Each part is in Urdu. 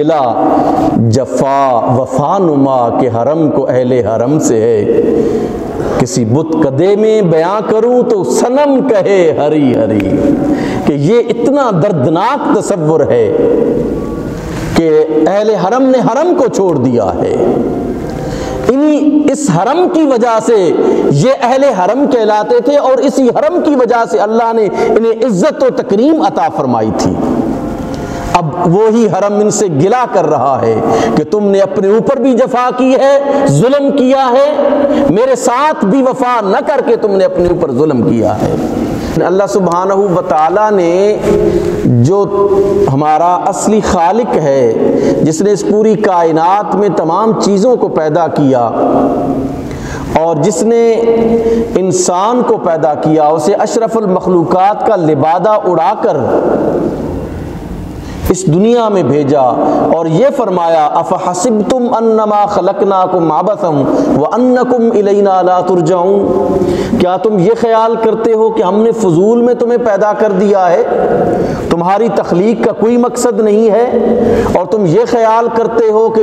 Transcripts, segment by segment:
گلا جفا وفا نما کہ حرم کو اہل حرم سے ہے، کسی بت قدے میں بیاں کروں تو صنم کہے ہری ہری، کہ یہ اتنا دردناک تصور ہے کہ اہل حرم نے حرم کو چھوڑ دیا ہے۔ اس حرم کی وجہ سے یہ اہل حرم کہلاتے تھے، اور اسی حرم کی وجہ سے اللہ نے انہیں عزت و تکریم عطا فرمائی تھی۔ اب وہی حرم ان سے گلہ کر رہا ہے کہ تم نے اپنے اوپر بھی جفا کی ہے، ظلم کیا ہے، میرے ساتھ بھی وفا نہ کر کے تم نے اپنے اوپر ظلم کیا ہے۔ اللہ سبحانہ و تعالیٰ نے جو ہمارا اصلی خالق ہے، جس نے اس پوری کائنات میں تمام چیزوں کو پیدا کیا اور جس نے انسان کو پیدا کیا، اسے اشرف المخلوقات کا لبادہ اڑا کر اس دنیا میں بھیجا اور یہ فرمایا افحسبتم انما خلقناکم عبثا وانکم الینا لا ترجعون، کیا تم یہ خیال کرتے ہو کہ ہم نے فضول میں تمہیں پیدا کر دیا ہے، تمہاری تخلیق کا کوئی مقصد نہیں ہے، اور تم یہ خیال کرتے ہو کہ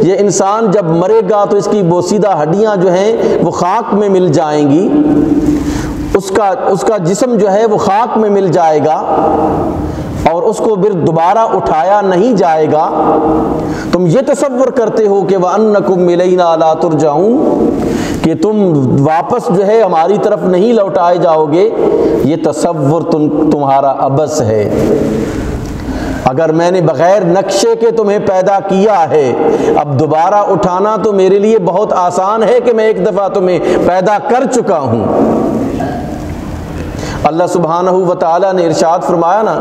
یہ انسان جب مرے گا تو اس کی بوسیدہ ہڈیاں جو ہیں وہ خاک میں مل جائیں گی، اس کا جسم جو ہے وہ خاک میں مل جائے گا اور اس کو پھر دوبارہ اٹھایا نہیں جائے گا، تم یہ تصور کرتے ہو کہ وَأَنَّكُمْ إِلَيْنَا لَا تُرْجَعُونَ، کہ تم واپس جو ہے ہماری طرف نہیں لوٹائے جاؤ گے، یہ تصور تمہارا عبث ہے۔ اگر میں نے بغیر نقشے کے تمہیں پیدا کیا ہے، اب دوبارہ اٹھانا تو میرے لیے بہت آسان ہے کہ میں ایک دفعہ تمہیں پیدا کر چکا ہوں۔ اللہ سبحانہ و تعالیٰ نے ارشاد فرمایا نا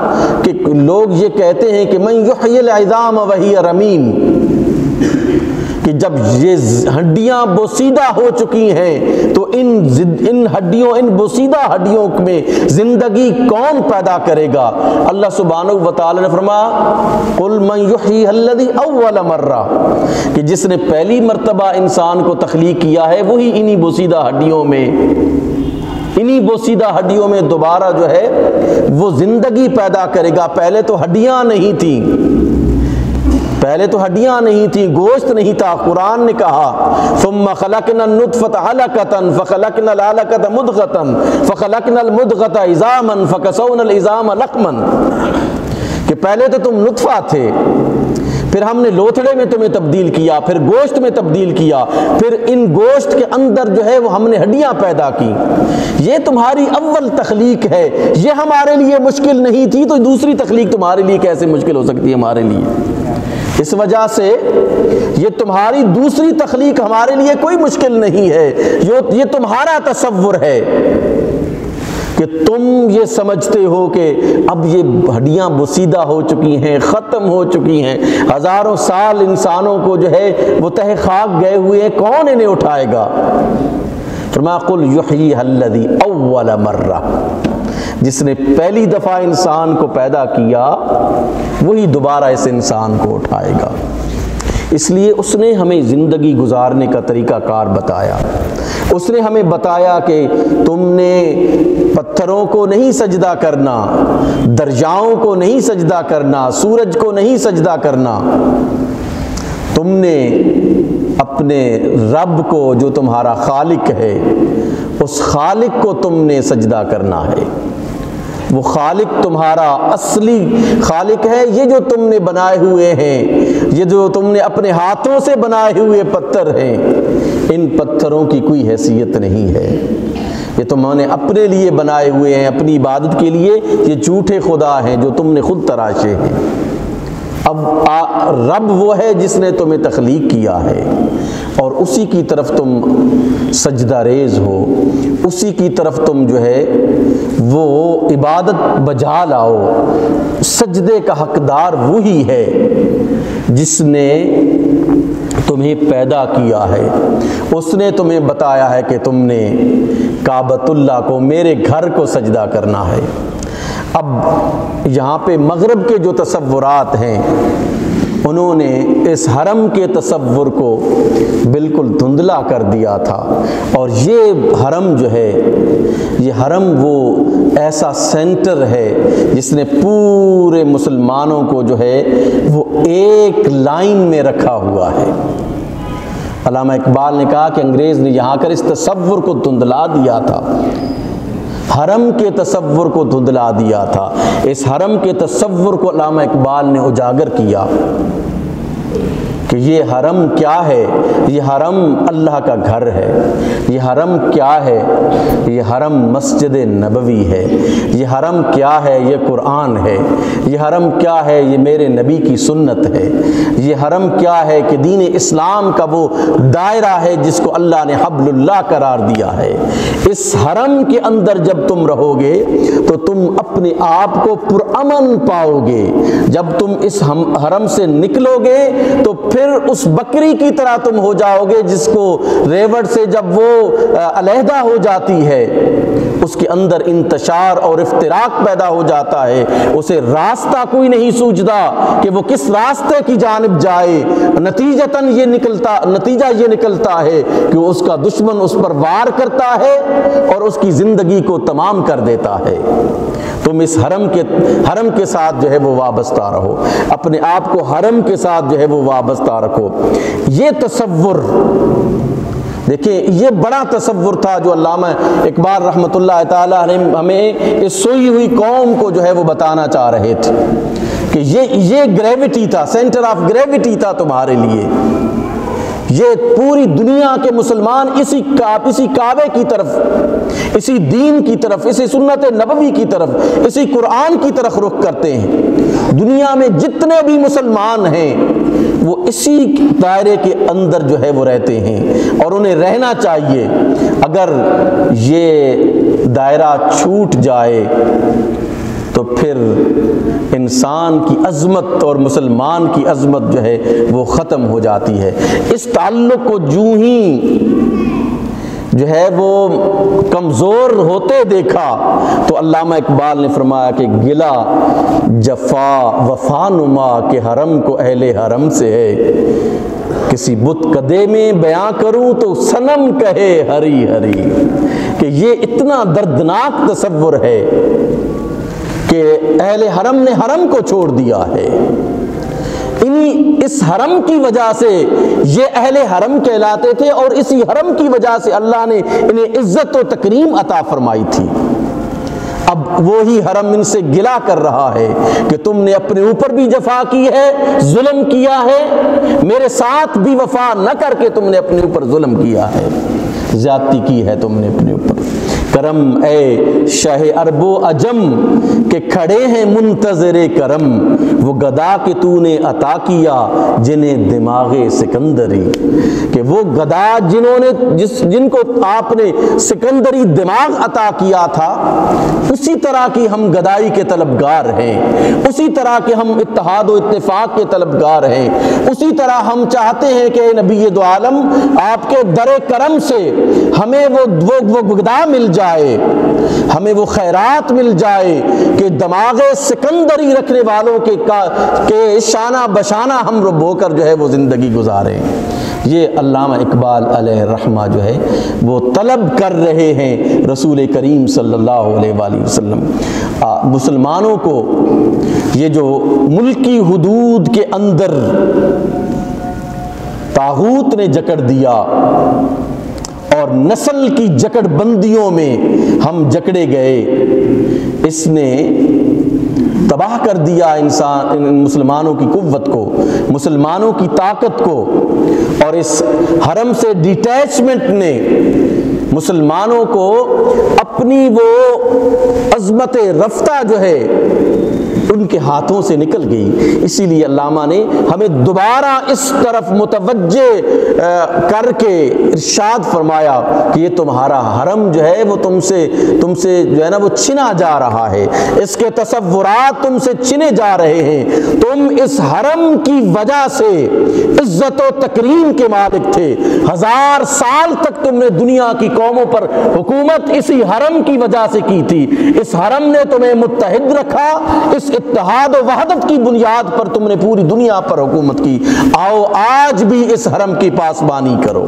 کہ لوگ یہ کہتے ہیں کہ من یحیی العظام وہی رمیم، کہ جب یہ ہڈیاں بوسیدہ ہو چکی ہیں تو ان بوسیدہ ہڈیوں میں زندگی کون پیدا کرے گا؟ اللہ سبحانہ و تعالیٰ نے فرمایا قل من یحیی الذی اول مرہ، کہ جس نے پہلی مرتبہ انسان کو تخلیق کیا ہے وہی انہی بوسیدہ ہڈیوں میں دوبارہ جو ہے وہ زندگی پیدا کرے گا۔ پہلے تو ہڈیاں نہیں تھیں، گوشت نہیں تھا۔ قرآن نے کہا ثم خلقنا النطفة علقة فخلقنا العلقة مضغة فخلقنا المضغة عظاما فكسونا العظام لحما، کہ پہلے تو تم نطفہ تھے، پھر ہم نے لوتھڑے میں تمہیں تبدیل کیا، پھر گوشت میں تبدیل کیا، پھر ان گوشت کے اندر جو ہے وہ ہم نے ہڈیاں پیدا کی۔ یہ تمہاری اول تخلیق ہے، یہ ہمارے لیے مشکل نہیں تھی تو دوسری تخلیق تمہارے لیے کیسے مشکل ہو سکتی ہے ہمارے لیے؟ اس وجہ سے یہ تمہاری دوسری تخلیق ہمارے لیے کوئی مشکل نہیں ہے، یہ تمہارا تصور ہے کہ تم یہ سمجھتے ہو کہ اب یہ ہڈیاں بوسیدہ ہو چکی ہیں، ختم ہو چکی ہیں، ہزاروں سال انسانوں کو جو ہے وہ تہ خاک گئے ہوئے ہیں، کون انہیں اٹھائے گا؟ فرمایا قل یحیی الذی اول مرہ، جس نے پہلی دفعہ انسان کو پیدا کیا وہی دوبارہ اس انسان کو اٹھائے گا۔ اس لیے اس نے ہمیں زندگی گزارنے کا طریقہ کار بتایا، اس نے ہمیں بتایا کہ تم نے پتھروں کو نہیں سجدہ کرنا، دریاؤں کو نہیں سجدہ کرنا، سورج کو نہیں سجدہ کرنا، تم نے اپنے رب کو جو تمہارا خالق ہے اس خالق کو تم نے سجدہ کرنا ہے۔ وہ خالق تمہارا اصلی خالق ہے، یہ جو تم نے بنائے ہوئے ہیں، یہ جو تم نے اپنے ہاتھوں سے بنائے ہوئے پتھر ہیں، ان پتھروں کی کوئی حیثیت نہیں ہے، یہ تم نے اپنے لیے بنائے ہوئے ہیں اپنی عبادت کے لیے، یہ جھوٹے خدا ہیں جو تم نے خود تراشے ہیں۔ اب رب وہ ہے جس نے تمہیں تخلیق کیا ہے اور اسی کی طرف تم سجدہ ریز ہو، اسی کی طرف تم جو ہے وہ عبادت بجا لاؤ۔ سجدے کا حقدار وہی ہے جس نے تمہیں پیدا کیا ہے، اس نے تمہیں بتایا ہے کہ تم نے کعبۃ اللہ کو، میرے گھر کو سجدہ کرنا ہے۔ اب یہاں پہ مغرب کے جو تصورات ہیں انہوں نے اس حرم کے تصور کو بالکل دھندلا کر دیا تھا، اور یہ حرم جو ہے، یہ حرم وہ ایسا سینٹر ہے جس نے پورے مسلمانوں کو جو ہے وہ ایک لائن میں رکھا ہوا ہے۔ علامہ اقبال نے کہا کہ انگریز نے یہاں کر اس تصور کو دھندلا دیا تھا، حرم کے تصور کو دھندلا دیا تھا۔ اس حرم کے تصور کو علامہ اقبال نے اجاگر کیا کہ یہ حرم کیا ہے، یہ حرم اللہ کا گھر ہے، یہ حرم کیا ہے، یہ حرم مسجد نبوی ہے، یہ حرم کیا ہے، یہ قرآن ہے، یہ حرم کیا ہے، یہ میرے نبی کی سنت ہے، یہ حرم کیا ہے کہ دین اسلام کا وہ دائرہ ہے جس کو اللہ نے حبل اللہ قرار دیا ہے۔ اس حرم کے اندر جب تم رہو گے تو تم اپنے آپ کو پرامن پاؤ گے، جب تم اس حرم سے نکلو گے تو پھر اس بکری کی طرح تم ہو جاؤ گے جس کو ریوڑ سے جب وہ علیحدہ ہو جاتی ہے اس کے اندر انتشار اور افتراق پیدا ہو جاتا ہے، اسے راستہ کوئی نہیں سوچتا کہ وہ کس راستے کی جانب جائے، نتیجہ یہ نکلتا ہے کہ اس کا دشمن اس پر وار کرتا ہے اور اس کی زندگی کو تمام کر دیتا ہے۔ تم اس حرم کے ساتھ جو ہے وہ وابستہ رہو، اپنے آپ کو حرم کے ساتھ جو ہے وہ وابستہ رکھو۔ یہ تصور دیکھیں، یہ بڑا تصور تھا جو علامہ اقبال رحمۃ اللہ تعالی علیہ ہمیں اس سوئی ہوئی قوم کو جو ہے وہ بتانا چاہ رہے تھے کہ یہ گریوٹی تھا، سینٹر آف گریوٹی تھا تمہارے لیے۔ یہ پوری دنیا کے مسلمان اسی کعبے کی طرف، اسی دین کی طرف، اسی سنت نبوی کی طرف، اسی قرآن کی طرف رخ کرتے ہیں۔ دنیا میں جتنے بھی مسلمان ہیں وہ اسی دائرے کے اندر جو ہے وہ رہتے ہیں اور انہیں رہنا چاہیے۔ اگر یہ دائرہ چھوٹ جائے تو پھر انسان کی عظمت اور مسلمان کی عظمت جو ہے وہ ختم ہو جاتی ہے۔ اس تعلق کو جو ہی جو ہے وہ کمزور ہوتے دیکھا تو علامہ اقبال نے فرمایا کہ گلا جفا وفا نما کے حرم کو اہل حرم سے ہے، کسی بت کدے میں بیاں کروں تو صنم کہے ہری ہری۔ کہ یہ اتنا دردناک تصور ہے کہ اہل حرم نے حرم کو چھوڑ دیا ہے۔ اس حرم کی وجہ سے یہ اہل حرم کہلاتے تھے اور اسی حرم کی وجہ سے اللہ نے انہیں عزت و تکریم عطا فرمائی تھی۔ اب وہی حرم ان سے گلہ کر رہا ہے کہ تم نے اپنے اوپر بھی جفا کی ہے، ظلم کیا ہے، میرے ساتھ بھی وفا نہ کر کے تم نے اپنے اوپر ظلم کیا ہے، زیادتی کی ہے تم نے اپنے اوپر۔ کرم اے شاہ عرب و عجم کہ کھڑے ہیں منتظر کرم، وہ گدا کہ تو نے عطا کیا جنہیں دماغ سکندری۔ کہ وہ گدا جن کو آپ نے سکندری دماغ عطا کیا تھا، اسی طرح کی ہم گدائی کے طلبگار ہیں، اسی طرح کے ہم اتحاد و اتفاق کے طلبگار ہیں، اسی طرح ہم چاہتے ہیں کہ نبی دو عالم آپ کے در کرم سے ہمیں وہ گدا مل جائے، ہمیں وہ خیرات مل جائے کہ دماغ سکندری رکھنے والوں کے شانہ بشانہ ہم ہو کر جو ہے وہ زندگی گزاریں۔ یہ علامہ اقبال علیہ الرحمہ جو ہے وہ طلب کر رہے ہیں رسول کریم صلی اللہ علیہ وآلہ وسلم۔ مسلمانوں کو یہ جو ملکی حدود کے اندر طاغوت نے جکڑ دیا اور نسل کی جکڑ بندیوں میں ہم جکڑے گئے، اس نے تباہ کر دیا مسلمانوں کی قوت کو، مسلمانوں کی طاقت کو، اور اس حرم سے ڈیٹیچمنٹ نے مسلمانوں کو اپنی وہ عظمت رفتہ جو ہے ان کے ہاتھوں سے نکل گئی۔ اسی لیے علامہ نے ہمیں دوبارہ اس طرف متوجہ کر کے ارشاد فرمایا کہ یہ تمہارا حرم جو ہے وہ تم سے جو ہے نا وہ چھنا جا رہا ہے، اس کے تصورات تم سے چھنے جا رہے ہیں۔ تم اس حرم کی وجہ سے عزت و تکریم کے مالک تھے، 1000 سال تک تم نے دنیا کی قوموں پر حکومت اسی حرم کی وجہ سے کی تھی۔ اس حرم نے تمہیں متحد رکھا، اس اتحاد و وحدت کی بنیاد پر تم نے پوری دنیا پر حکومت کی، آؤ آج بھی اس حرم کی پاسبانی کرو،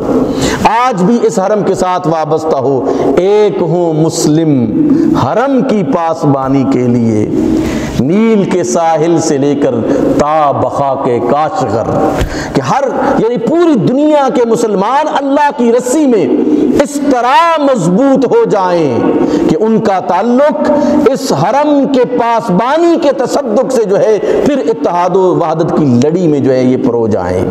آج بھی اس حرم کے ساتھ وابستہ ہو، ایک ہوں مسلم حرم کی پاسبانی کے لیے، نیل کے ساحل سے لے کر تا بخا کے کاشغر، کہ ہر یعنی پوری دنیا کے مسلمان اللہ کی رسی میں اس طرح مضبوط ہو جائیں کہ ان کا تعلق اس حرم کے پاسبانی کے تصدق سے جو ہے پھر اتحاد و وحدت کی لڑی میں جو ہے یہ پرو جائیں۔